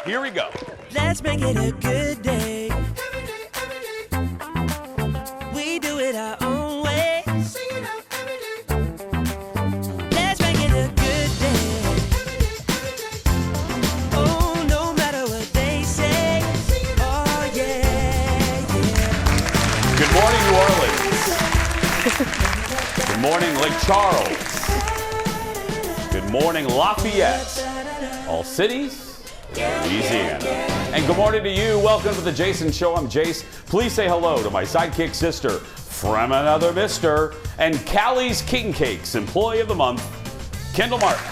Here we go. Let's make it a good day. We do it our own way. Let's make it a good day. Oh, no matter what they say. Oh, yeah, yeah. Good morning, New Orleans. Good morning, Lake Charles. Good morning, Lafayette. All cities, Louisiana. And good morning to you. Welcome to the Jason Show. I'm Jace. Please say hello to my sidekick sister from another mister and Callie's King Cakes Employee of the Month, Kendall Martin.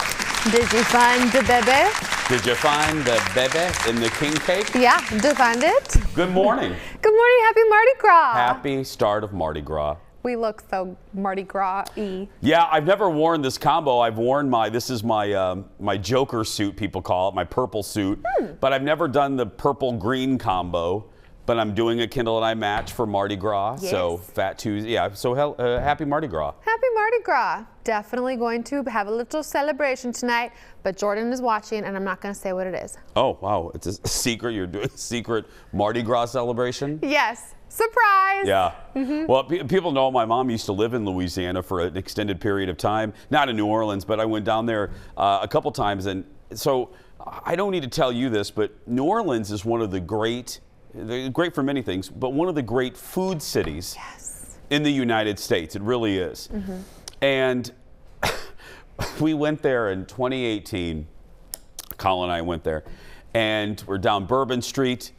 Did you find the bebe? Did you find the bebe in the king cake? Yeah, did you find it? Good morning. Good morning, happy Mardi Gras. Happy start of Mardi Gras. We look so Mardi Gras-y. Yeah, I've never worn this combo. I've worn this is my my Joker suit, people call it, my purple suit. But I've never done the purple-green combo. But I'm doing a Kendall and I match for Mardi Gras. Yes. So Fat Tuesday, yeah, so happy Mardi Gras. Happy Mardi Gras. Definitely going to have a little celebration tonight, but Jordan is watching and I'm not going to say what it is. Oh, wow, it's a secret, you're doing a secret Mardi Gras celebration? Yes, surprise. Yeah. Well, people know my mom used to live in Louisiana for an extended period of time. Not in New Orleans, but I went down there a couple times. And so I don't need to tell you this, but New Orleans is one of the great for many things, but one of the great food cities in the United States. It really is. And we went there in 2018. Colin and I went there, and we're down Bourbon Street.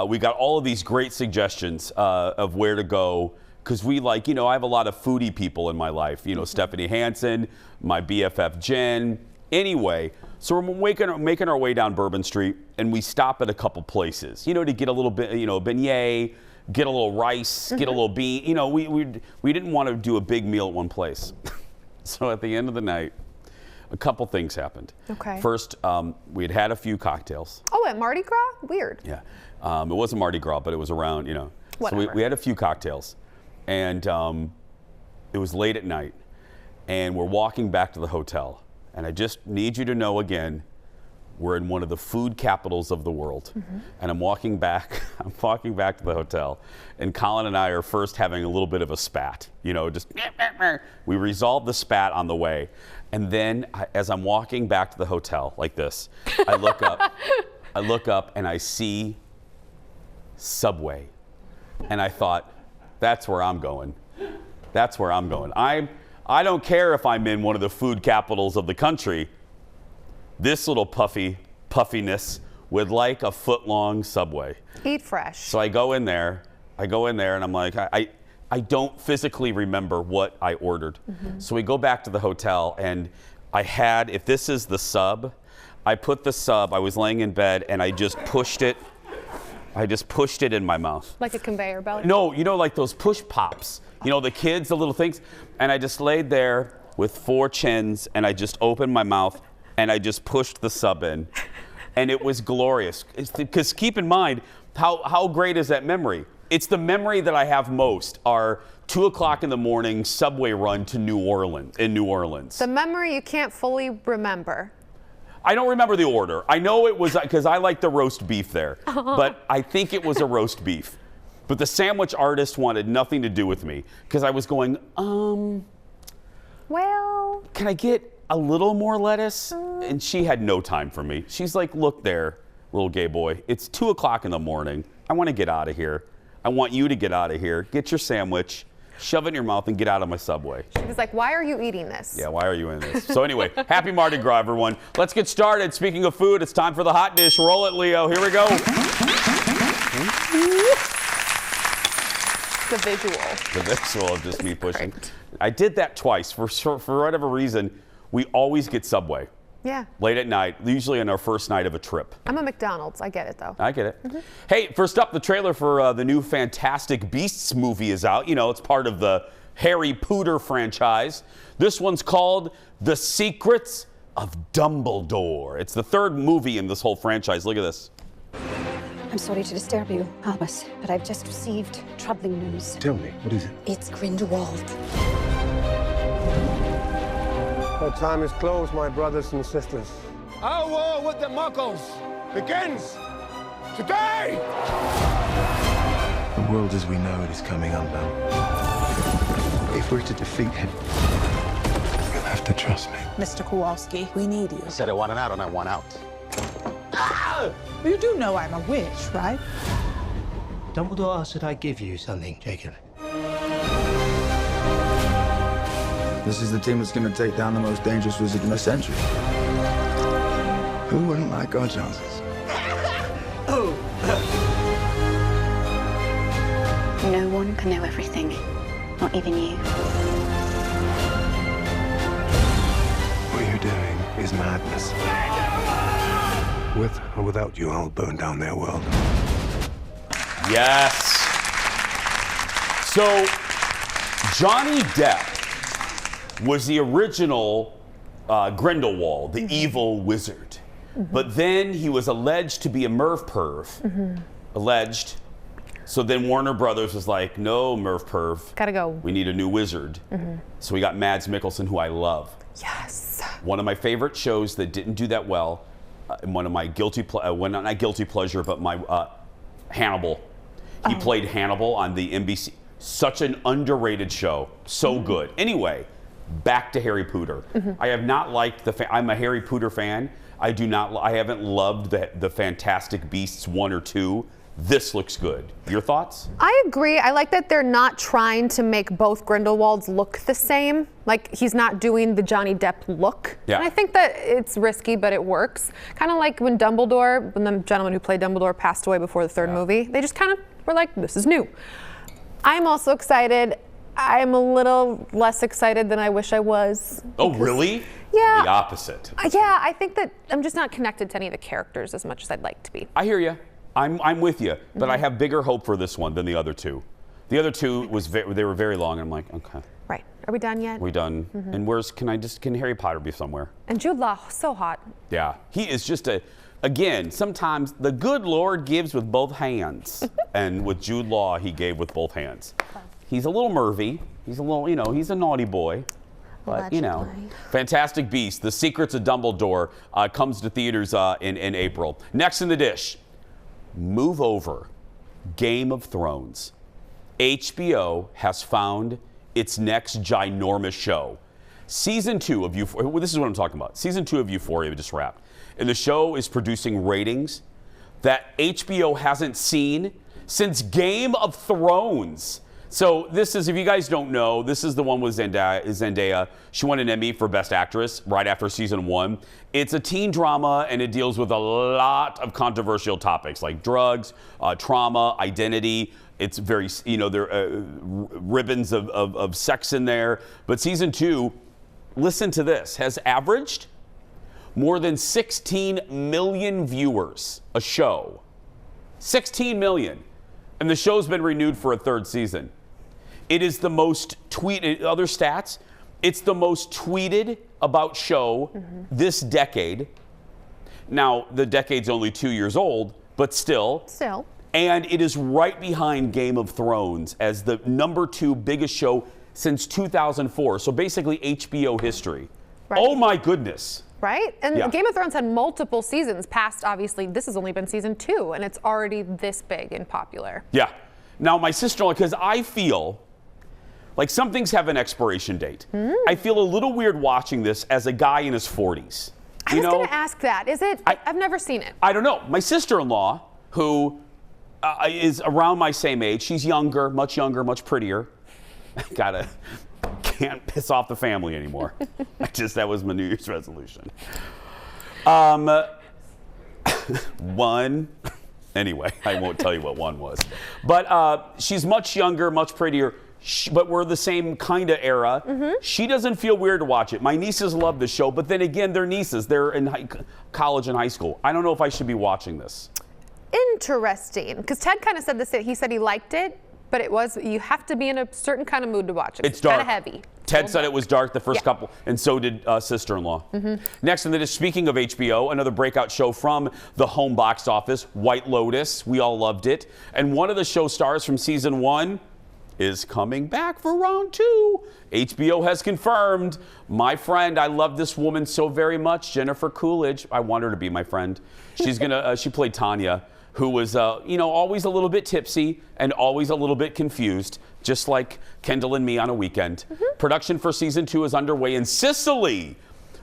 We got all of these great suggestions of where to go, because we I have a lot of foodie people in my life. You know, Stephanie Hansen, my BFF Jen. Anyway, so we're making our way down Bourbon Street, and we stop at a couple places, to get a little bit, beignet, get a little rice, get a little bean. We didn't want to do a big meal at one place. So at the end of the night, a couple things happened. Okay. First, we had a few cocktails. Oh, at Mardi Gras? Weird. Yeah. It wasn't Mardi Gras, but it was around, Whatever. So we had a few cocktails, and it was late at night, and we're walking back to the hotel. And I just need you to know again, we're in one of the food capitals of the world. And I'm walking back to the hotel, and Colin and I are first having a little bit of a spat, just we resolved the spat on the way. And then as I'm walking back to the hotel like this, I look up and I see Subway. And I thought, that's where I'm going. That's where I'm going. I don't care if I'm in one of the food capitals of the country. This little puffiness would like a foot-long Subway. Eat fresh. So I go in there and I'm like, I don't physically remember what I ordered. So we go back to the hotel, and if this is the sub, I put the sub, I was laying in bed, and I just pushed it in my mouth. Like a conveyor belt? No, like those push pops. The kids, the little things. And I just laid there with 4 chins, and I just opened my mouth, and I just pushed the sub in. And it was glorious. Because keep in mind, how great is that memory? It's the memory that I have most, our 2 o'clock in the morning Subway run to New Orleans. The memory you can't fully remember. I don't remember the order. I know it was, because I like the roast beef there. But I think it was a roast beef. But the sandwich artist wanted nothing to do with me, because I was going, well, can I get a little more lettuce? And she had no time for me. She's like, look there, little gay boy. It's 2 o'clock in the morning. I want to get out of here. I want you to get out of here. Get your sandwich, shove it in your mouth, and get out of my Subway. She was like, why are you eeting this? Yeah, why are you in this? So anyway, happy Mardi Gras, everyone. Let's get started. Speaking of food, it's time for the hot dish. Roll it, Leo. Here we go. The visual. The visual of just me pushing. I did that twice. For whatever reason, we always get Subway. Yeah. Late at night, usually on our first night of a trip. I'm a McDonald's. I get it, though. I get it. Hey, first up, the trailer for the new Fantastic Beasts movie is out. It's part of the Harry Potter franchise. This one's called The Secrets of Dumbledore. It's the 3rd movie in this whole franchise. Look at this. I'm sorry to disturb you, Albus, but I've just received troubling news. Tell me, what is it? It's Grindelwald. Our time is closed, my brothers and sisters. Our war with the Muggles begins today! The world as we know it is coming undone. If we're to defeat him, you'll have to trust me. Mr. Kowalski, we need you. I said I want an out and I want out. You do know I'm a witch, right? Dumbledore asked that I give you something, Jacob. This is the team that's going to take down the most dangerous wizard in a century. Who wouldn't like our chances? No one can know everything, not even you. What you're doing is madness. With or without you, I'll burn down their world. Yes. So, Johnny Depp was the original Grindelwald, the evil wizard. But then he was alleged to be a Merv perv. Alleged. So then Warner Brothers was like, no, Merv perv. Gotta go. We need a new wizard. So we got Mads Mikkelsen, who I love. Yes. One of my favorite shows that didn't do that well, and one of my not guilty pleasure, but my Hannibal. He played Hannibal on the NBC. Such an underrated show. So good. Anyway, back to Harry Potter. I have not liked I'm a Harry Potter fan. I haven't loved the Fantastic Beasts 1 or 2. This looks good. Your thoughts? I agree. I like that they're not trying to make both Grindelwalds look the same. Like, he's not doing the Johnny Depp look. Yeah. And I think that it's risky, but it works. Kind of like when the gentleman who played Dumbledore passed away before the third movie. They just kind of were like, this is new. I'm also excited. I'm a little less excited than I wish I was. Oh, really? Yeah. The opposite. Yeah, I think that I'm just not connected to any of the characters as much as I'd like to be. I hear you. I'm with you, but I have bigger hope for this one than the other two. The other two they were very long, and I'm like, okay. Right. Are we done yet? We done. And can Harry Potter be somewhere? And Jude Law, so hot. Yeah. He is just again, sometimes the good Lord gives with both hands. And with Jude Law, he gave with both hands. He's a little Mervy. He's a little, he's a naughty boy. But, Fantastic Beasts, The Secrets of Dumbledore comes to theaters in April. Next in the dish, move over, Game of Thrones. HBO has found its next ginormous show. Season 2 of Euphoria, this is what I'm talking about. Season 2 of Euphoria just wrapped. And the show is producing ratings that HBO hasn't seen since Game of Thrones. So this is, if you guys don't know, this is the one with Zendaya. She won an Emmy for Best Actress right after season 1. It's a teen drama, and it deals with a lot of controversial topics like drugs, trauma, identity. It's very, there are ribbons of sex in there. But season 2, listen to this, has averaged more than 16 million viewers a show. 16 million. And the show's been renewed for a third season. It is the most tweeted, other stats, it's the most tweeted about show this decade. Now, the decade's only 2 years old, but still. Still. And it is right behind Game of Thrones as the number 2 biggest show since 2004. So basically HBO history. Right. Oh my goodness. Right? And Yeah. Game of Thrones had multiple seasons past, obviously, this has only been season 2, and it's already this big and popular. Yeah. Now, my sister-in-law, because I feel like some things have an expiration date. I feel a little weird watching this as a guy in his 40s. I was going to ask that. Is it? I've never seen it. I don't know. My sister-in-law, who is around my same age, she's younger, much prettier. Can't piss off the family anymore. That was my New Year's resolution. One. Anyway, I won't tell you what one was. But she's much younger, much prettier. But we're the same kind of era. She doesn't feel weird to watch it. My nieces love the show, but then again, they're nieces. They're in college and high school. I don't know if I should be watching this. Interesting. Because Ted kind of said this. He said he liked it, but you have to be in a certain kind of mood to watch it. It's dark. Kind of heavy. Ted said it was dark the first couple, and so did sister-in-law. Next, and speaking of HBO, another breakout show from the home box office, White Lotus. We all loved it. And one of the show stars from season 1, is coming back for round 2. HBO has confirmed. My friend, I love this woman so very much, Jennifer Coolidge. I want her to be my friend. She's gonna. She played Tanya, who was, always a little bit tipsy and always a little bit confused, just like Kendall and me on a weekend. Production for season 2 is underway in Sicily.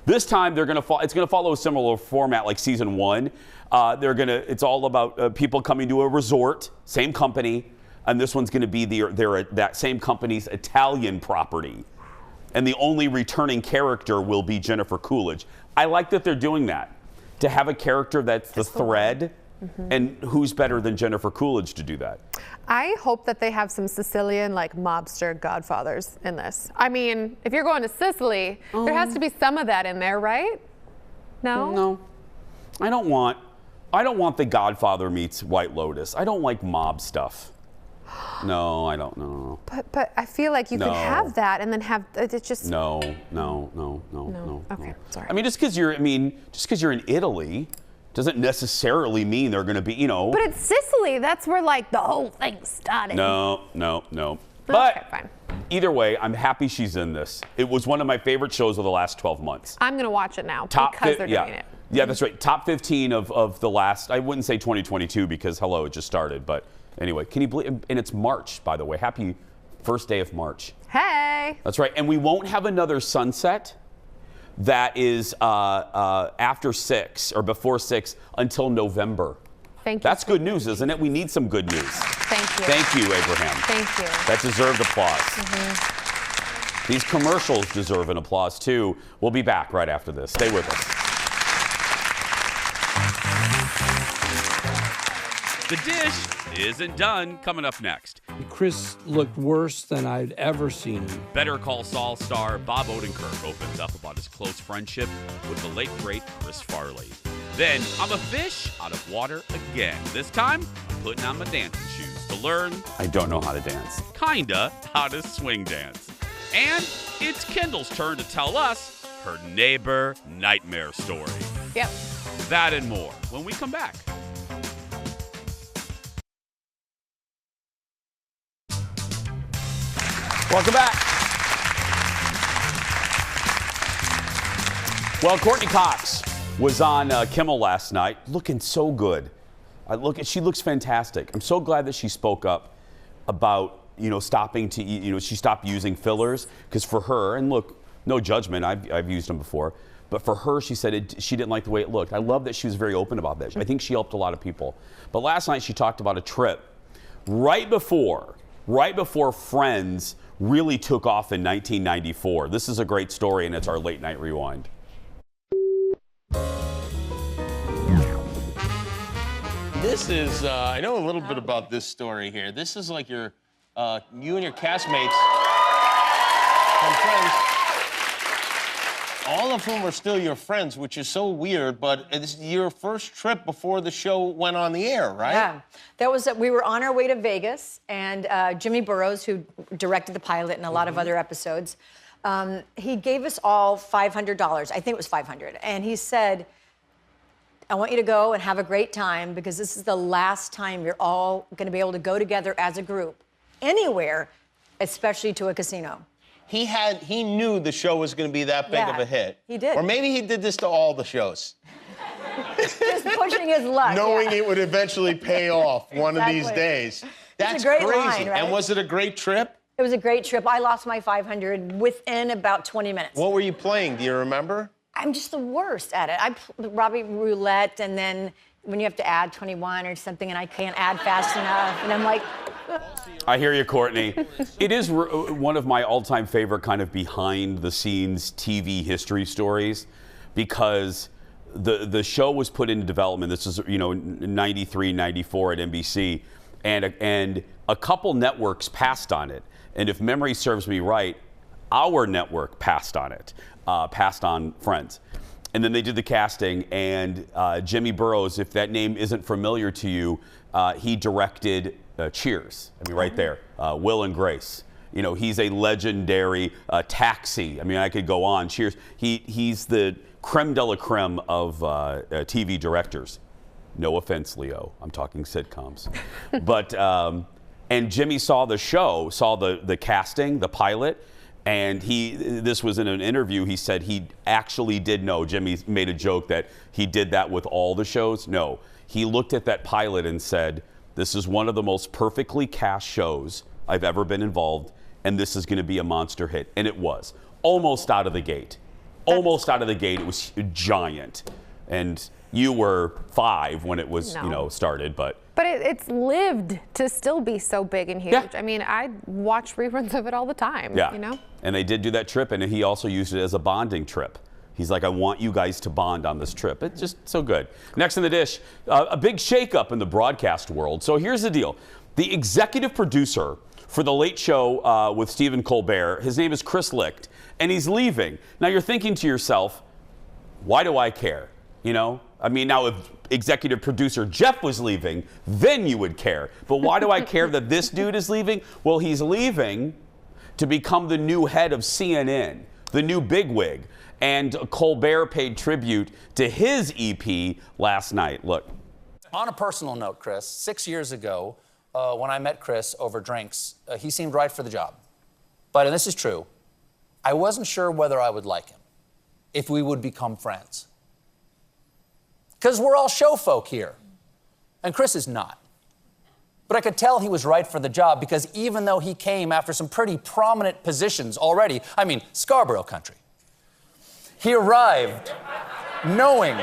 This time it's gonna follow a similar format like season 1. It's all about people coming to a resort, same company. And this one's going to be that same company's Italian property. And the only returning character will be Jennifer Coolidge. I like that they're doing that, to have a character that's the thread. And who's better than Jennifer Coolidge to do that? I hope that they have some Sicilian, like, mobster godfathers in this. I mean, if you're going to Sicily, there has to be some of that in there, right? No? No. I don't want the Godfather meets White Lotus. I don't like mob stuff. No, I don't know. But I feel like you could have that and then have it just. No. Okay, sorry. I mean, just because you're in Italy, doesn't necessarily mean they're going to be, But it's Sicily. That's where like the whole thing started. No. But okay, fine. Either way, I'm happy she's in this. It was one of my favorite shows of the last 12 months. I'm gonna watch it now because they're doing it. Yeah, that's right. Top 15 of the last. I wouldn't say 2022 because hello, it just started, but. Anyway, can you believe? And it's March, by the way. Happy first day of March. Hey. That's right. And we won't have another sunset that is after 6 or before 6 until November. Thank you. That's good news, isn't it? We need some good news. Thank you. Thank you, Abraham. Thank you. That deserved applause. These commercials deserve an applause, too. We'll be back right after this. Stay with us. The dish isn't done. Coming up next. Chris looked worse than I'd ever seen him. Better Call Saul star Bob Odenkirk opens up about his close friendship with the late, great Chris Farley. Then, I'm a fish out of water again. This time, I'm putting on my dancing shoes to learn, I don't know how to dance. kinda, how to swing dance. And it's Kendall's turn to tell us her neighbor nightmare story. Yep. That and more when we come back. Welcome back. Well, Courtney Cox was on Kimmel last night, looking so good. She looks fantastic. I'm so glad that she spoke up about, stopping to eat. She stopped using fillers because for her, and look, no judgment, I've used them before, but for her, she said she didn't like the way it looked. I love that she was very open about that. I think she helped a lot of people. But last night she talked about a trip right before Friends really took off in 1994. This is a great story, and it's our late night rewind. This is, I know a little bit about this story here. This is like you and your castmates from Friends, all of whom are still your friends, which is so weird, but it's your first trip before the show went on the air, right? Yeah, we were on our way to Vegas, and Jimmy Burrows, who directed the pilot and a lot of other episodes, he gave us all $500. I think it was $500, and he said, I want you to go and have a great time because this is the last time you're all going to be able to go together as a group anywhere, especially to a casino. He knew the show was going to be that big of a hit. He did. Or maybe he did this to all the shows. Just pushing his luck. Knowing it would eventually pay off one of these days. That's a great crazy. line, right? And was it a great trip? It was a great trip. I lost my $500 within about 20 minutes. What were you playing? Do you remember? I'm just the worst at it. Robbie Roulette, and then when you have to add 21 or something, and I can't add fast enough, and I'm like... I hear you, Courtney. It is one of my all-time favorite kind of behind-the-scenes TV history stories because the show was put into development. This is, 93, 94 at NBC, and a couple networks passed on it. And if memory serves me right, our network passed on it, passed on Friends. And then they did the casting, and Jimmy Burrows, if that name isn't familiar to you, he directed Cheers. I mean, right there, Will and Grace. He's a legendary Taxi. I mean, I could go on. Cheers. He's the creme de la creme of TV directors. No offense, Leo. I'm talking sitcoms. But And Jimmy saw the show, saw the casting, the pilot, and this was in an interview, he said he actually did know. Jimmy made a joke that he did that with all the shows. No, he looked at that pilot and said, this is one of the most perfectly cast shows I've ever been involved, and this is going to be a monster hit. And it was. Almost out of the gate. Almost out of the gate. It was giant. And you were 5 when it was, started, but it's lived to still be so big and huge. Yeah. I mean, I watch reruns of it all the time, yeah. And they did do that trip, and he also used it as a bonding trip. He's like, I want you guys to bond on this trip. It's just so good. Next in the dish, a big shakeup in the broadcast world. So here's the deal. The executive producer for The Late Show with Stephen Colbert, his name is Chris Licht, and he's leaving. Now you're thinking to yourself, why do I care? I mean, now if executive producer Jeff was leaving, then you would care. But why do I care that this dude is leaving? Well, he's leaving to become the new head of CNN, the new bigwig. And Colbert paid tribute to his EP last night. Look. On a personal note, Chris, 6 years ago, when I met Chris over drinks, he seemed right for the job. But, and this is true, I wasn't sure whether I would like him, if we would become friends. Because we're all show folk here, and Chris is not. But I could tell he was right for the job because even though he came after some pretty prominent positions already, I mean, Scarborough country, he arrived knowing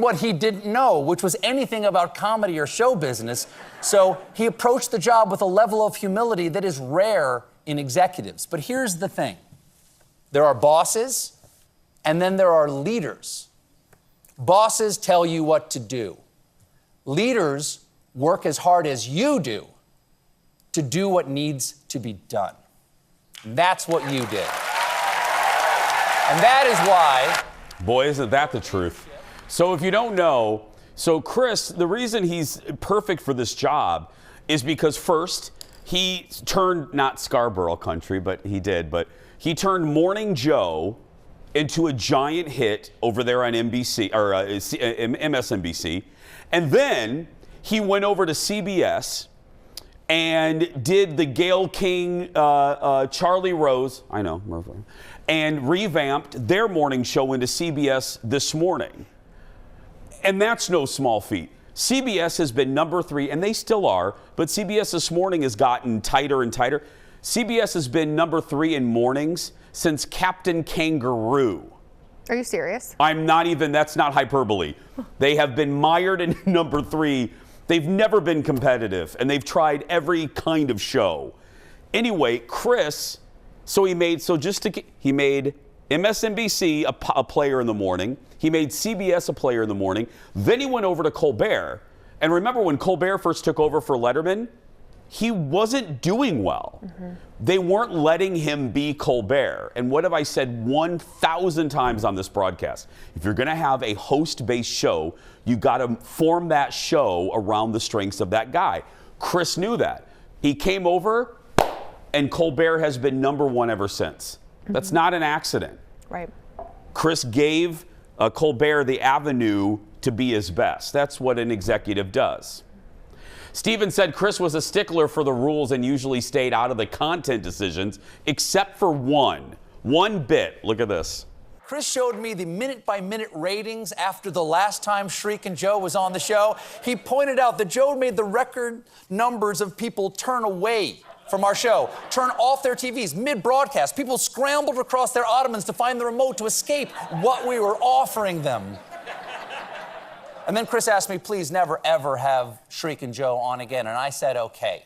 what he didn't know, which was anything about comedy or show business. So he approached the job with a level of humility that is rare in executives. But here's the thing. There are bosses, and then there are leaders. Bosses tell you what to do. Leaders work as hard as you do to do what needs to be done. And that's what you did. And that is why... Boy, isn't that the truth. So if you don't know, so Chris, the reason he's perfect for this job is because first, he turned, not Scarborough country, but he did, but he turned Morning Joe into a giant hit over there on NBC, or MSNBC. And then he went over to CBS and did the Gayle King, Charlie Rose, I know, and revamped their morning show into CBS This Morning. And that's no small feat. CBS has been number 3, and they still are, but CBS This Morning has gotten tighter and tighter. CBS has been number 3 in mornings since Captain Kangaroo. Are you serious? I'm not even, that's not hyperbole. They have been mired in number 3. They've never been competitive, and they've tried every kind of show. Anyway, Chris, he made MSNBC a player in the morning. He made CBS a player in the morning. Then he went over to Colbert. And remember when Colbert first took over for Letterman? He wasn't doing well. Mm-hmm. They weren't letting him be Colbert. And what have I said 1,000 times on this broadcast? If you're going to have a host-based show, you got to form that show around the strengths of that guy. Chris knew that. He came over, and Colbert has been number 1 ever since. Mm-hmm. That's not an accident. Right. Chris gave Colbert the avenue to be his best. That's what an executive does. Stephen said Chris was a stickler for the rules and usually stayed out of the content decisions, except for one bit. Look at this. Chris showed me the minute-by-minute ratings after the last time Shriek and Joe was on the show. He pointed out that Joe made the record numbers of people turn away from our show, turn off their TVs mid-broadcast. People scrambled across their ottomans to find the remote to escape what we were offering them. And then Chris asked me, please never, ever have Shriek and Joe on again. And I said, okay.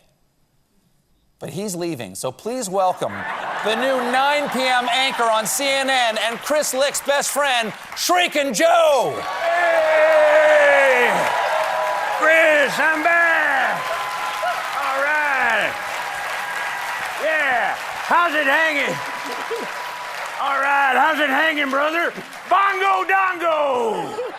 But he's leaving, so please welcome the new 9 p.m. anchor on CNN and Chris Licht's best friend, Shriek and Joe. Hey! Chris, I'm back! All right. Yeah, how's it hanging? All right, how's it hanging, brother? Bongo dongo!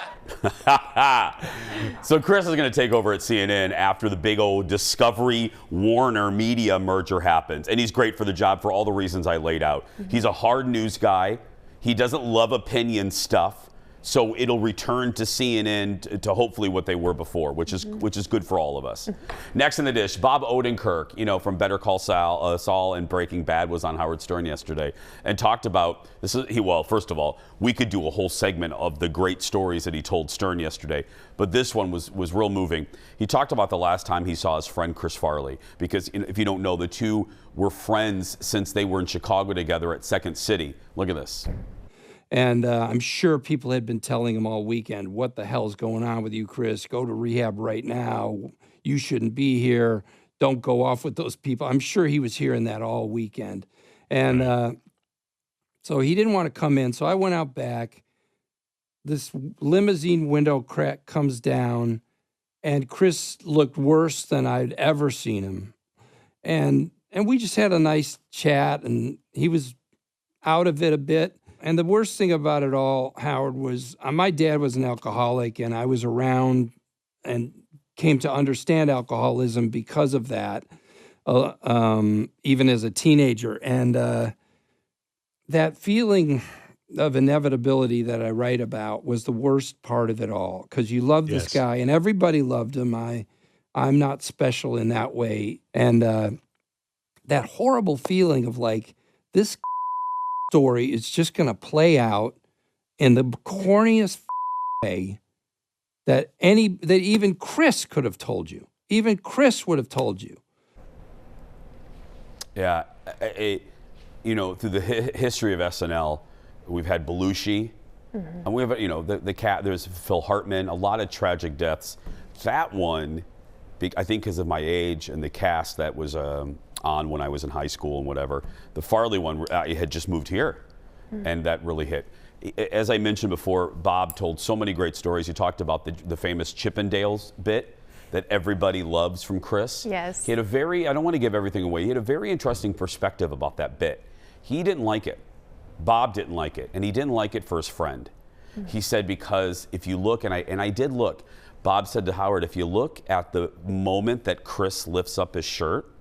So Chris is going to take over at CNN after the big old Discovery Warner Media merger happens. And he's great for the job for all the reasons I laid out. Mm-hmm. He's a hard news guy. He doesn't love opinion stuff. So it'll return to CNN to hopefully what they were before, which is good for all of us. Next in the dish, Bob Odenkirk, from Better Call Saul and Breaking Bad, was on Howard Stern yesterday and talked about this. Well, first of all, we could do a whole segment of the great stories that he told Stern yesterday, but this one was real moving. He talked about the last time he saw his friend Chris Farley, because if you don't know, the two were friends since they were in Chicago together at Second City. Look at this. And I'm sure people had been telling him all weekend, what the hell's going on with you, Chris? Go to rehab right now. You shouldn't be here. Don't go off with those people. I'm sure he was hearing that all weekend. And so he didn't want to come in. So I went out back. This limousine window crack comes down, and Chris looked worse than I'd ever seen him. And we just had a nice chat, and he was out of it a bit. And the worst thing about it all, Howard, was my dad was an alcoholic, and I was around and came to understand alcoholism because of that, even as a teenager. And that feeling of inevitability that I write about was the worst part of it all, because you love this guy, and everybody loved him. I'm not special in that way. And that horrible feeling of like, this story is just going to play out in the corniest way that even Chris could have told you. Even Chris would have told you. Yeah, through the history of SNL, we've had Belushi, and we have the cat. There's Phil Hartman. A lot of tragic deaths. That one, I think, because of my age and the cast that was on when I was in high school and whatever. The Farley one had just moved here, and that really hit. As I mentioned before, Bob told so many great stories. He talked about the famous Chippendales bit that everybody loves from Chris. Yes. He had I don't want to give everything away, he had a very interesting perspective about that bit. He didn't like it. Bob didn't like it, and he didn't like it for his friend. He said, because if you look, and I did look, Bob said to Howard, if you look at the moment that Chris lifts up his shirt,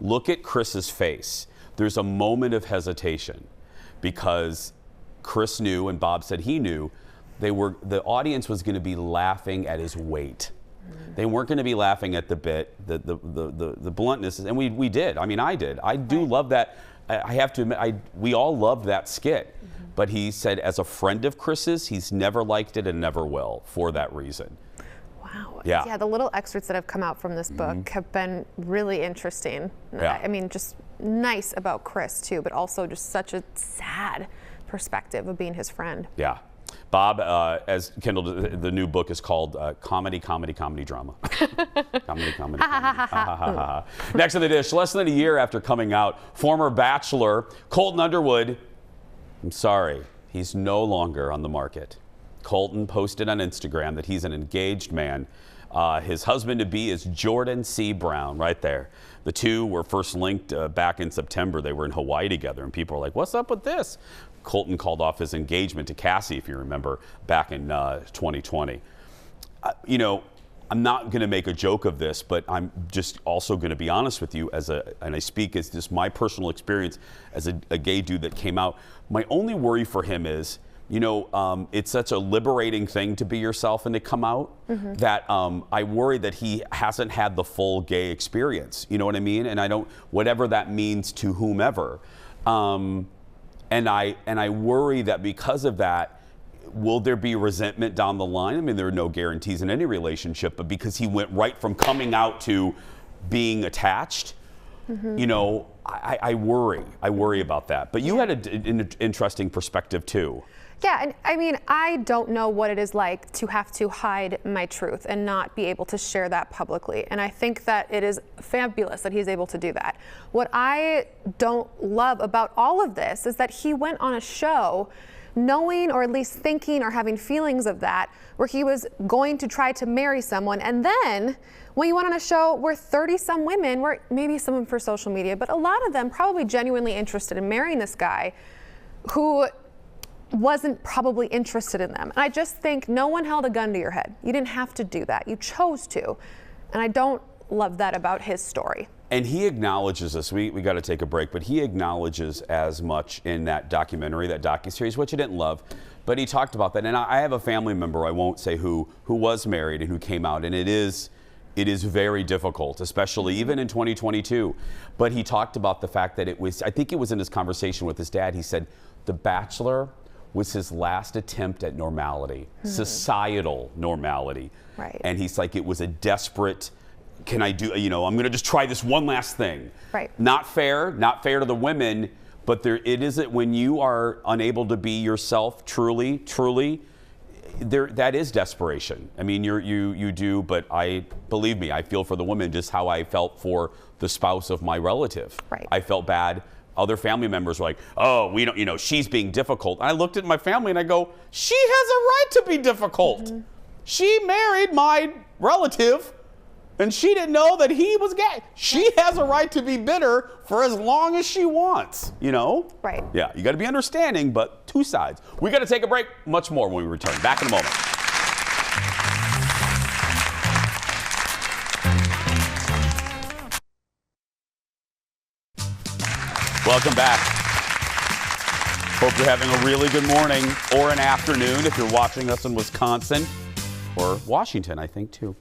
look at Chris's face. There's a moment of hesitation, because Chris knew, and Bob said he knew, the audience was going to be laughing at his weight. They weren't going to be laughing at the bit, the bluntness, and we did. I mean, I did. I do love that. I have to admit, we all loved that skit. But he said, as a friend of Chris's, he's never liked it and never will for that reason. Wow. Yeah. Yeah, the little excerpts that have come out from this book have been really interesting. Yeah. I mean, just nice about Chris, too, but also just such a sad perspective of being his friend. Yeah. Bob, as Kendall, the new book is called Comedy, Drama. Comedy. Next on the dish, less than a year after coming out, former Bachelor Colton Underwood, I'm sorry, he's no longer on the market. Colton posted on Instagram that he's an engaged man. His husband-to-be is Jordan C. Brown, right there. The two were first linked back in September. They were in Hawaii together, and people are like, what's up with this? Colton called off his engagement to Cassie, if you remember, back in 2020. I'm not going to make a joke of this, but I'm just also going to be honest with you, and I speak as just my personal experience as a gay dude that came out. My only worry for him is, it's such a liberating thing to be yourself and to come out that I worry that he hasn't had the full gay experience. You know what I mean? And whatever that means to whomever. And I worry that because of that, will there be resentment down the line? I mean, there are no guarantees in any relationship, but because he went right from coming out to being attached, I worry about that. But you had an interesting perspective too. Yeah, and I mean, I don't know what it is like to have to hide my truth and not be able to share that publicly. And I think that it is fabulous that he's able to do that. What I don't love about all of this is that he went on a show knowing, or at least thinking or having feelings of that, where he was going to try to marry someone. And then when you went on a show where 30-some women were, maybe some of them for social media, but a lot of them probably genuinely interested in marrying this guy who wasn't probably interested in them. And I just think no one held a gun to your head. You didn't have to do that. You chose to. And I don't love that about his story. And he acknowledges this. We got to take a break, but he acknowledges as much in that documentary, that docuseries, which I didn't love, but he talked about that. And I have a family member, I won't say who was married and who came out, and it is very difficult, especially even in 2022. But he talked about the fact that it was, I think it was in his conversation with his dad, he said, The Bachelor was his last attempt at normality, societal normality. Right. And he's like, it was a desperate, can I do, I'm going to just try this one last thing. Right. Not fair to the women, but it isn't when you are unable to be yourself truly, that is desperation. I mean, you do, but believe me, I feel for the women just how I felt for the spouse of my relative. Right. I felt bad. Other family members were like, oh, we don't, she's being difficult. And I looked at my family and I go, she has a right to be difficult. She married my relative and she didn't know that he was gay. She has a right to be bitter for as long as she wants, Right. Yeah, you got to be understanding, but two sides. We got to take a break. Much more when we return. Back in a moment. Welcome back. Hope you're having a really good morning or an afternoon if you're watching us in Wisconsin or Washington, I think, too.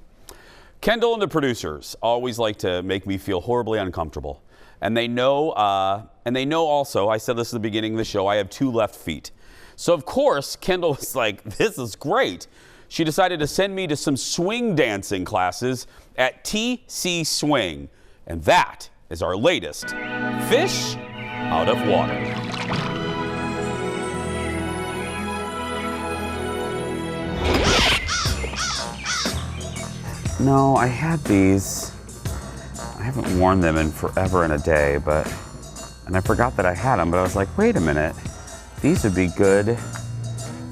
Kendall and the producers always like to make me feel horribly uncomfortable. And they know also, I said this at the beginning of the show, I have 2 left feet. So, of course, Kendall was like, this is great. She decided to send me to some swing dancing classes at TC Swing. And that is our latest Fish Out of Water. No, I had these. I haven't worn them in forever and a day, and I forgot that I had them, but I was like, wait a minute. These would be good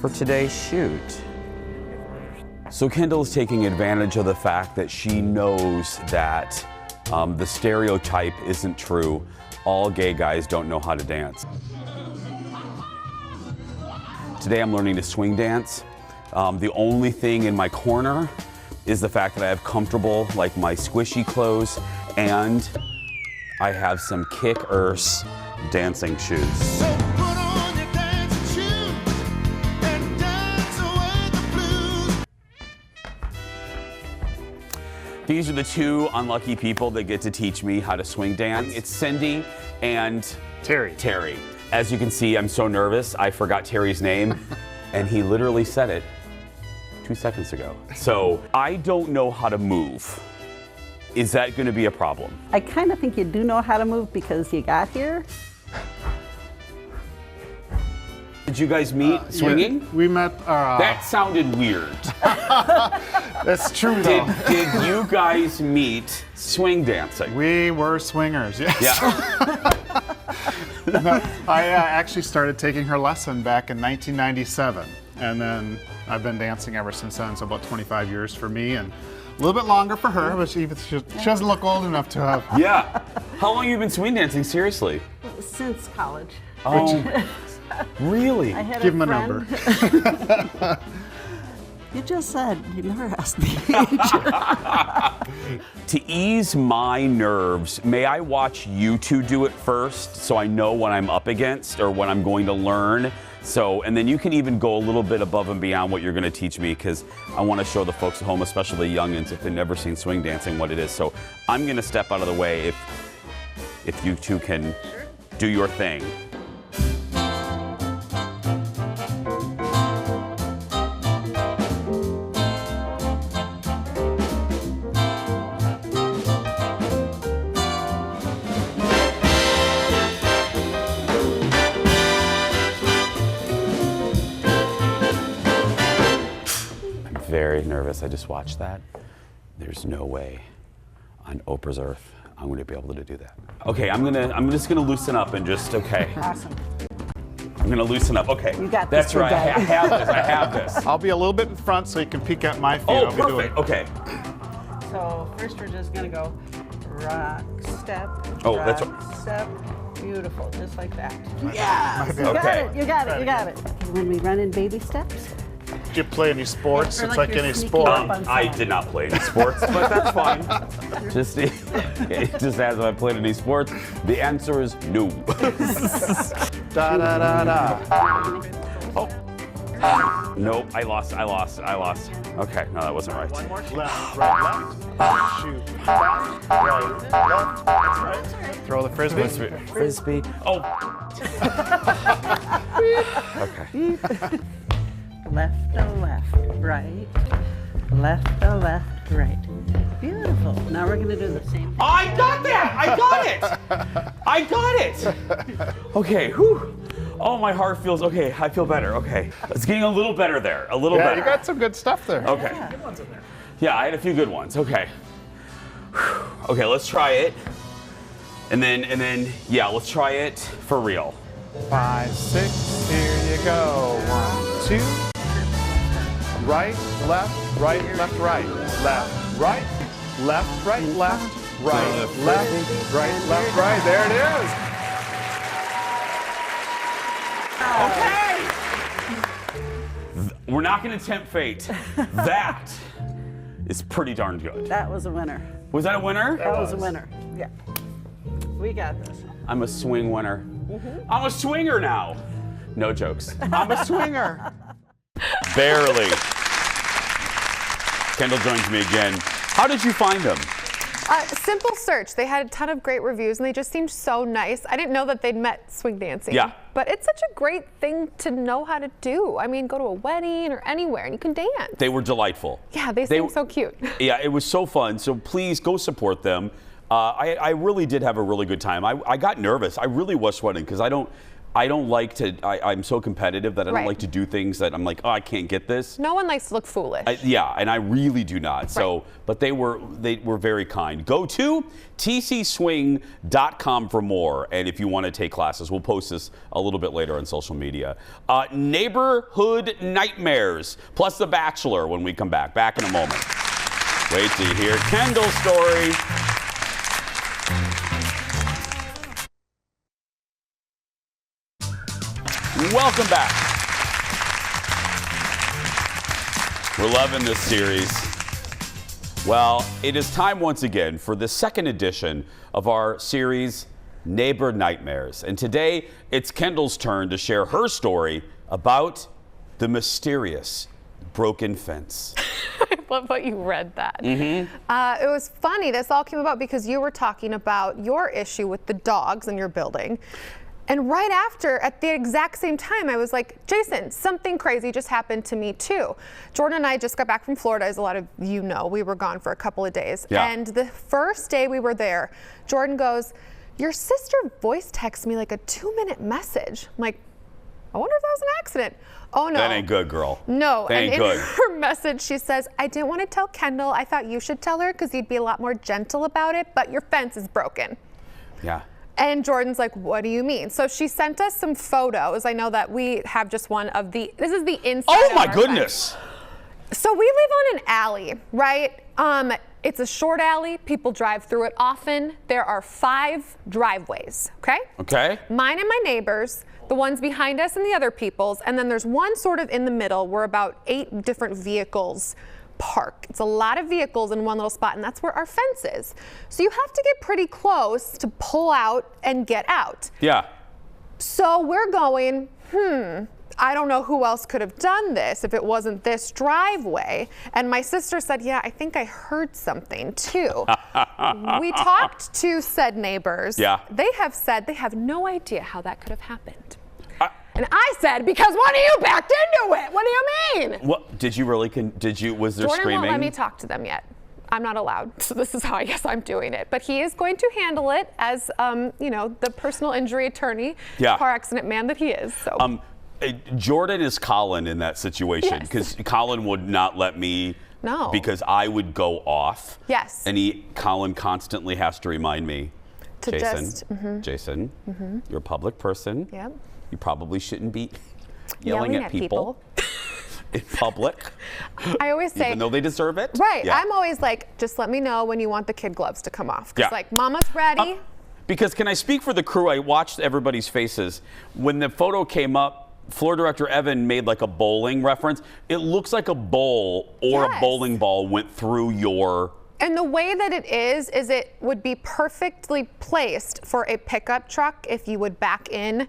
for today's shoot. So Kendall is taking advantage of the fact that she knows that the stereotype isn't true. All gay guys don't know how to dance. Today I'm learning to swing dance. The only thing in my corner is the fact that I have comfortable, like my squishy clothes, and I have some kick-erse dancing shoes. These are the 2 unlucky people that get to teach me how to swing dance. It's Cindy and Terry. As you can see, I'm so nervous, I forgot Terry's name, and he literally said it 2 seconds ago. So I don't know how to move. Is that going to be a problem? I kind of think you do know how to move because you got here. Did you guys meet swinging? Yeah, we met. That sounded weird. That's true, though. Did you guys meet swing dancing? We were swingers, yes. Yeah. No, I actually started taking her lesson back in 1997, and then I've been dancing ever since then, so about 25 years for me, and a little bit longer for her, but she doesn't look old enough to have. Yeah. How long have you been swing dancing, seriously? Since college. Oh, really? I had Give him a number. You just said, you never asked me age. To ease my nerves, may I watch you 2 do it first so I know what I'm up against or what I'm going to learn? So, and then you can even go a little bit above and beyond what you're going to teach me, because I want to show the folks at home, especially the youngins, if they've never seen swing dancing, what it is. So I'm going to step out of the way if you 2 can do your thing. Very nervous. I just watched that. There's no way on Oprah's Earth I'm going to be able to do that. Okay, I'm just gonna loosen up and just Awesome. I'm gonna loosen up. Okay, you got this. That's right. I have this. I'll be a little bit in front so you can peek at my feet. Oh, perfect. Okay. So first we're just gonna go rock, step, oh, rock, that's right. step. Beautiful, just like that. Yeah. You got it. You got it. You got it. When we run in baby steps. you play any sports. Or It's like like you're any sneaking sport. up on I did not play any sports, but that's fine. It just as if I played any sports. The answer is no. Da da da da. Oh. Nope, I lost. Okay, no, that wasn't right. One more. Left, right, left. Shoot. Left, right, left. That's right. Throw the frisbee. Frisbee. Oh. Okay. Left to left, right. Left to left, right. Beautiful. Now we're going to do the same thing. I got that! I got it! Okay, whew. Oh, my heart feels, okay, I feel better, okay. It's getting a little better there, a little better. You got some good stuff there. Okay. Yeah. Good ones in there. Yeah, I had a few good ones, okay. Okay, let's try it. And then, yeah, let's try it for real. 5, 6, here you go. 1, 2. Right, left, right, left, right. Left, right, left, right, left, right, left, right, left, right. There it is. Okay! We're not gonna tempt fate. That is pretty darn good. That was a winner. Was that a winner? That was a winner. Yeah. We got this. I'm a swing winner. I'm a swinger now. No jokes. I'm a swinger. Barely. Kendall joins me again. How did you find them? Simple search. They had a ton of great reviews and they just seemed so nice. I didn't know that they'd met swing dancing. Yeah. But it's such a great thing to know how to do. I mean, go to a wedding or anywhere and you can dance. They were delightful. Yeah, they seem so cute. Yeah, it was so fun. So please go support them. I really did have a really good time. I got nervous. I really was sweating because I don't like to, I'm so competitive that I don't like to do things that I'm like, oh, I can't get this. No one likes to look foolish. Yeah, and I really do not. So, but they were very kind. Go to tcswing.com for more. And if you want to take classes, we'll post this a little bit later on social media. Neighborhood Nightmares, plus The Bachelor when we come back. Back in a moment. Wait till you hear Kendall's story. Welcome back. We're loving this series. Well, it is time once again for the second edition of our series, Neighbor Nightmares. And today, it's Kendall's turn to share her story about the mysterious broken fence. I love how you read that. It was funny. This all came about because you were talking about your issue with the dogs in your building. And right after, at the exact same time, I was like, Jason, something crazy just happened to me too. Jordan and I just got back from Florida, as a lot of you know. We were gone for a couple of days. Yeah. And the first day we were there, Jordan goes, your sister voice texted me like a 2-minute message. I'm like, I wonder if that was an accident. Oh no. That ain't good, girl. No, that ain't and in good. her message she says, I didn't want to tell Kendall. I thought you should tell her because you'd be a lot more gentle about it, but your fence is broken. Yeah. And Jordan's like, what do you mean? So she sent us some photos. I know that we have just one of the, this is the inside Oh of my our goodness. fence. So we live on an alley, right? It's a short alley. People drive through it often. There are 5 driveways, okay? Okay. Mine and my neighbors, the ones behind us and the other people's, and then there's one sort of in the middle where about 8 different vehicles park. It's a lot of vehicles in one little spot, and that's where our fence is. So you have to get pretty close to pull out and get out. Yeah. So we're going, I don't know who else could have done this if it wasn't this driveway. And my sister said, yeah, I think I heard something too. We talked to said neighbors. Yeah. They have said they have no idea how that could have happened. And I said, because one of you backed into it. What do you mean? What did you really? Was there Jordan screaming? won't let me talk to them yet. I'm not allowed, so this is how I guess I'm doing it. But he is going to handle it as, you know, the personal injury attorney, car accident man that he is. So. Jordan is Colin in that situation because Colin would not let me. No. Because I would go off. Yes. And Colin constantly has to remind me, to Jason, Jason, you're a public person. Yep. You probably shouldn't be yelling at people. In public. I always say, even though they deserve it. Right. Yeah. I'm always like, just let me know when you want the kid gloves to come off. Yeah. Like, Mama's ready. Because can I speak for the crew? I watched everybody's faces. When the photo came up, floor director Evan made like a bowling reference. It looks like a bowl or a bowling ball went through your. And the way that it is it would be perfectly placed for a pickup truck if you would back in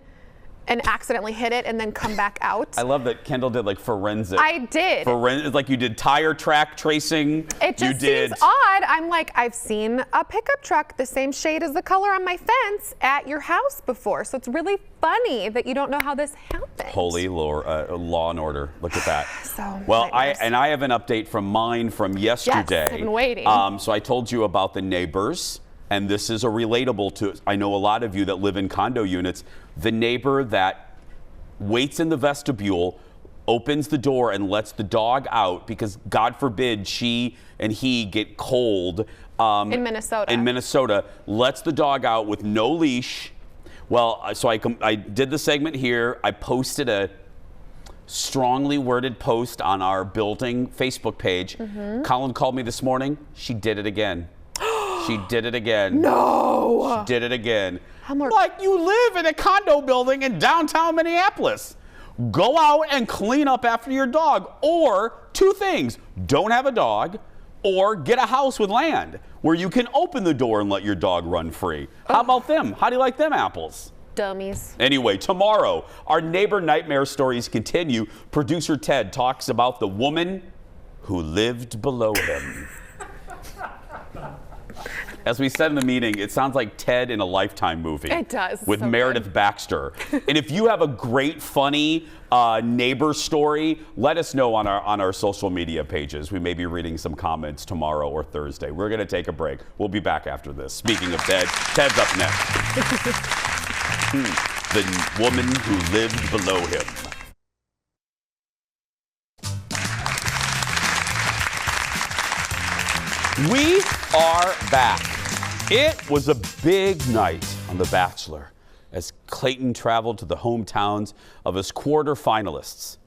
and accidentally hit it and then come back out. I love that Kendall did like forensic. I did. It's like you did tire track tracing. It just seems odd. I'm like, I've seen a pickup truck the same shade as the color on my fence at your house before. So it's really funny that you don't know how this happened. Holy law and order. Look at that. So well, I have an update from mine from yesterday. Yes, I've been waiting. So I told you about the neighbors. And this is a relatable to, I know a lot of you that live in condo units, the neighbor that waits in the vestibule, opens the door and lets the dog out because God forbid she and he get cold. In Minnesota. In Minnesota, lets the dog out with no leash. Well, so I did the segment here. I posted a strongly worded post on our building Facebook page. Colin called me this morning. She did it again. She did it again. No! She did it again. I'm like, you live in a condo building in downtown Minneapolis. Go out and clean up after your dog. Or two things. Don't have a dog or get a house with land where you can open the door and let your dog run free. How about them? How do you like them apples? Dummies. Anyway, tomorrow, our neighbor nightmare stories continue. Producer Ted talks about the woman who lived below him. As we said in the meeting, it sounds like Ted in a Lifetime movie. It does. With So Meredith good. Baxter. And if you have a great, funny neighbor story, let us know on our social media pages. We may be reading some comments tomorrow or Thursday. We're going to take a break. We'll be back after this. Speaking of Ted, Ted's up next. The woman who lived below him. We are back. It was a big night on The Bachelor as Clayton traveled to the hometowns of his quarterfinalists.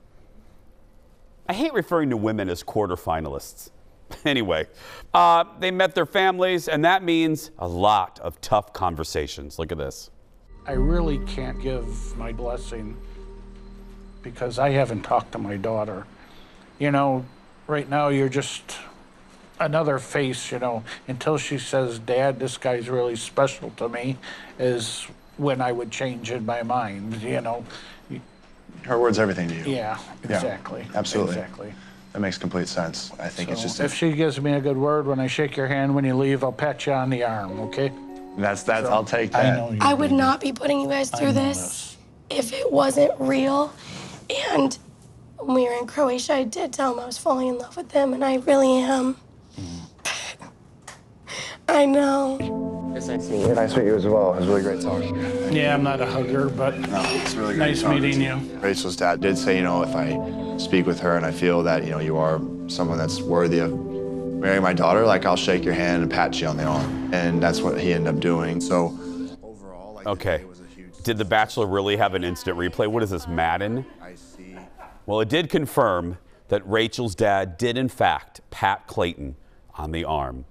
I hate referring to women as quarterfinalists. Anyway, they met their families, and that means a lot of tough conversations. Look at this. I really can't give my blessing because I haven't talked to my daughter. You know, right now you're just another face, you know, until she says, Dad, this guy's really special to me, is when I would change in my mind, you know. Her word's everything to you. Yeah, exactly. Yeah, absolutely. Exactly. That makes complete sense. I think it's just. If she gives me a good word when I shake your hand when you leave, I'll pat you on the arm, okay? That's I'll take that. I know you I would do. not be putting you guys I through know this if it wasn't real. And when we were in Croatia, I did tell him I was falling in love with him, and I really am. I know. It's nice meeting you. Nice to meet you as well. It was really great talking to you. Yeah, I'm not a hugger, but No, it's really great nice talking meeting to you. Rachel's dad did say, you know, if I speak with her and I feel that, you know, you are someone that's worthy of marrying my daughter, like I'll shake your hand and pat you on the arm. And that's what he ended up doing. So overall, like, Okay. Did The Bachelor really have an instant replay? What is this, Madden? Well, it did confirm that Rachel's dad did, in fact, pat Clayton on the arm.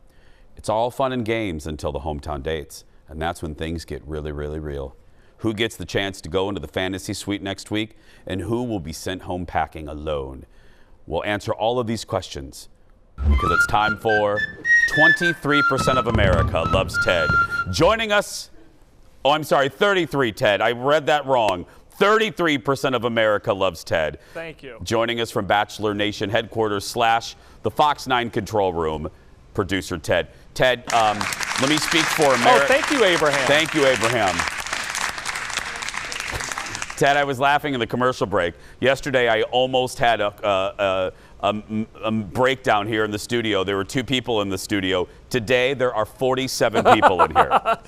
It's all fun and games until the hometown dates, and that's when things get really, really real. Who gets the chance to go into the fantasy suite next week, and who will be sent home packing alone? We'll answer all of these questions because it's time for 23% of America Loves Ted. Joining us, 33, Ted. I read that wrong. 33% of America loves Ted. Thank you. Joining us from Bachelor Nation headquarters / the Fox 9 control room, producer Ted. Ted, let me speak for America. Oh, thank you, Abraham. Thank you, Abraham. Ted, I was laughing in the commercial break. Yesterday, I almost had a breakdown here in the studio. There were 2 people in the studio. Today, there are 47 people in here.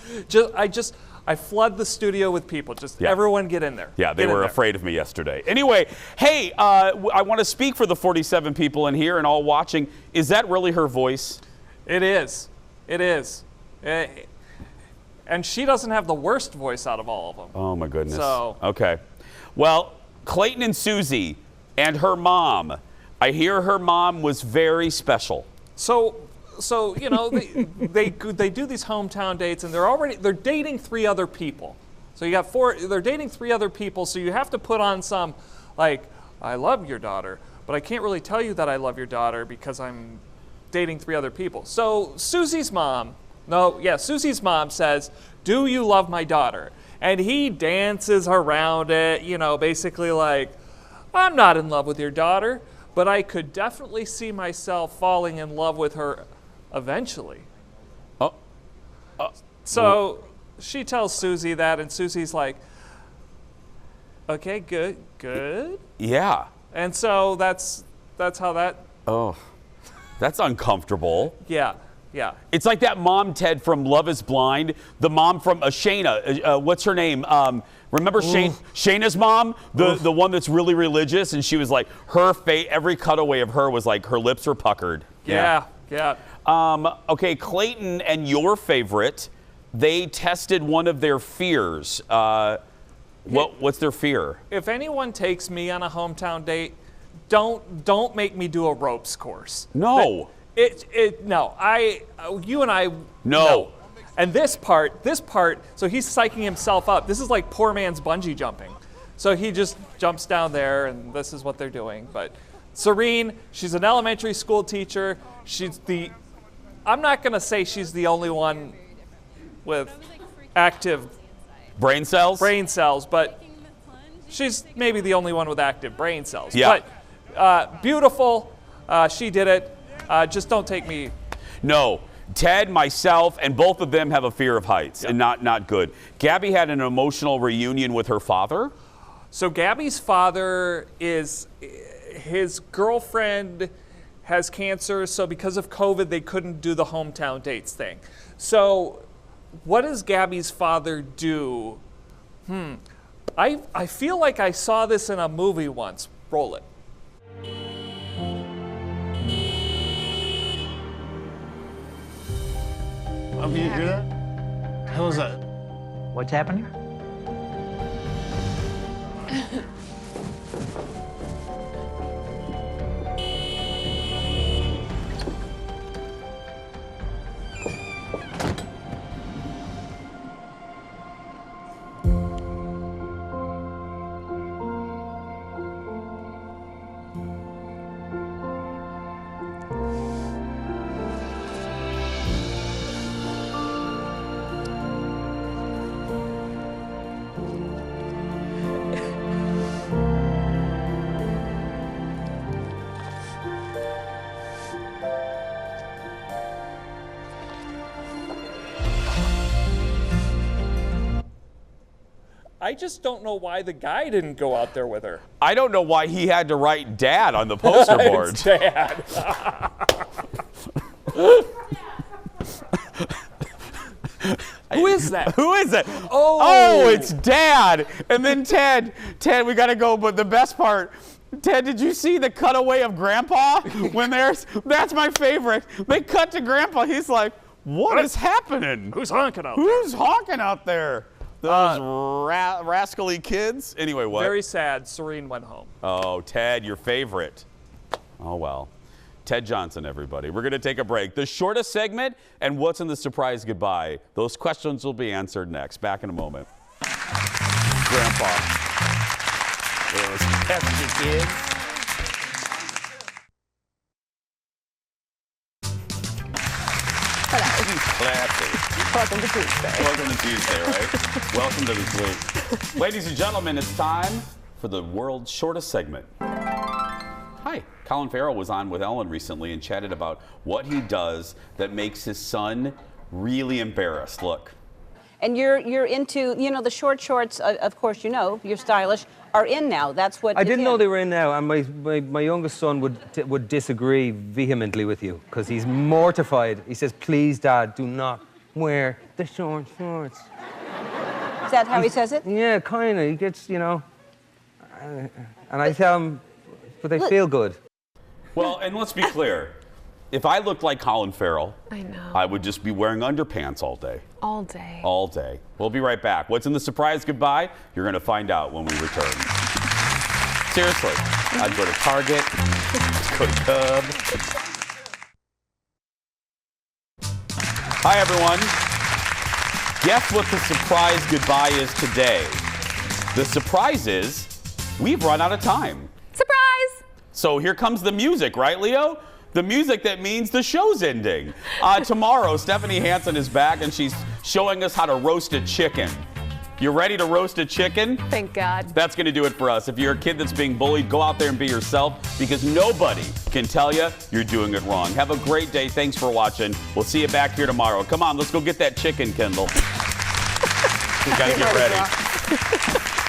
I flood the studio with people. Everyone get in there. Yeah, they were afraid of me yesterday. Anyway, hey, I want to speak for the 47 people in here and all watching. Is that really her voice? It is. It is. And she doesn't have the worst voice out of all of them. Oh, my goodness. So. Okay. Well, Clayton and Susie and her mom. I hear her mom was very special. So you know, they do these hometown dates, and they're dating 3 other people. So you got 4, they're dating 3 other people, so you have to put on some, like, I love your daughter, but I can't really tell you that I love your daughter because I'm dating 3 other people. So Susie's mom says, do you love my daughter? And he dances around it, you know, basically like, I'm not in love with your daughter, but I could definitely see myself falling in love with her eventually. So she tells Susie that, and Susie's like, okay, good. Yeah. And so that's how that. Oh, that's uncomfortable. Yeah. It's like that mom, Ted, from Love is Blind. The mom from Shayna. What's her name? Remember Shayna's mom? The one that's really religious, and she was like, every cutaway of her was like her lips were puckered. Yeah. Okay, Clayton and your favorite, they tested one of their fears. What's their fear? If anyone takes me on a hometown date, don't make me do a ropes course. No. You and I. No. And this part, so he's psyching himself up. This is like poor man's bungee jumping. So he just jumps down there, and this is what they're doing. But Serene, she's an elementary school teacher. I'm not going to say she's the only one with active brain cells, but she's maybe the only one with active brain cells. Yeah. But beautiful. She did it. Just don't take me. No. Ted, myself, and both of them have a fear of heights, and not good. Gabby had an emotional reunion with her father. So Gabby's father his girlfriend has cancer, so because of COVID, they couldn't do the hometown dates thing. So what does Gabby's father do? I feel like I saw this in a movie once. Roll it. Oh, can you hear that? What the hell is that? What's happening? I just don't know why the guy didn't go out there with her. I don't know why he had to write Dad on the poster board. It's Dad. Who is that? Who is it? Oh, it's Dad. And then Ted, we got to go. But the best part, Ted, did you see the cutaway of Grandpa? That's my favorite. They cut to Grandpa. He's like, what is happening? Who's honking out there? Who's honking out there? Those rascally kids? Anyway, what? Very sad. Serene went home. Oh, Ted, your favorite. Oh, well. Ted Johnson, everybody. We're going to take a break. The shortest segment and what's in the surprise goodbye. Those questions will be answered next. Back in a moment. Grandpa. Those pesky kids. Classic. Welcome to Tuesday. Welcome to Tuesday, right? Welcome to this week. Ladies and gentlemen, it's time for the world's shortest segment. Hi. Colin Farrell was on with Ellen recently and chatted about what he does that makes his son really embarrassed. Look. And you're into, the short shorts, of course, you're stylish, are in now. That's what I didn't know they were in now, and my youngest son would disagree vehemently with you because he's mortified. He says, please, Dad, do not wear the short shorts. Is that how he says it? Yeah, kind of. He gets, and I tell him, but they feel good. Well, and let's be clear. If I looked like Colin Farrell, I would just be wearing underpants all day. All day. All day. We'll be right back. What's in the surprise goodbye? You're going to find out when we return. Seriously, I'd go to Target, go to Cub. Hi, everyone. Guess what the surprise goodbye is today? The surprise is we've run out of time. Surprise! So here comes the music, right, Leo? The music that means the show's ending. Tomorrow, Stephanie Hansen is back and she's showing us how to roast a chicken. You ready to roast a chicken? Thank God. That's going to do it for us. If you're a kid that's being bullied, go out there and be yourself because nobody can tell you you're doing it wrong. Have a great day. Thanks for watching. We'll see you back here tomorrow. Come on, let's go get that chicken, Kendall. We got to get ready.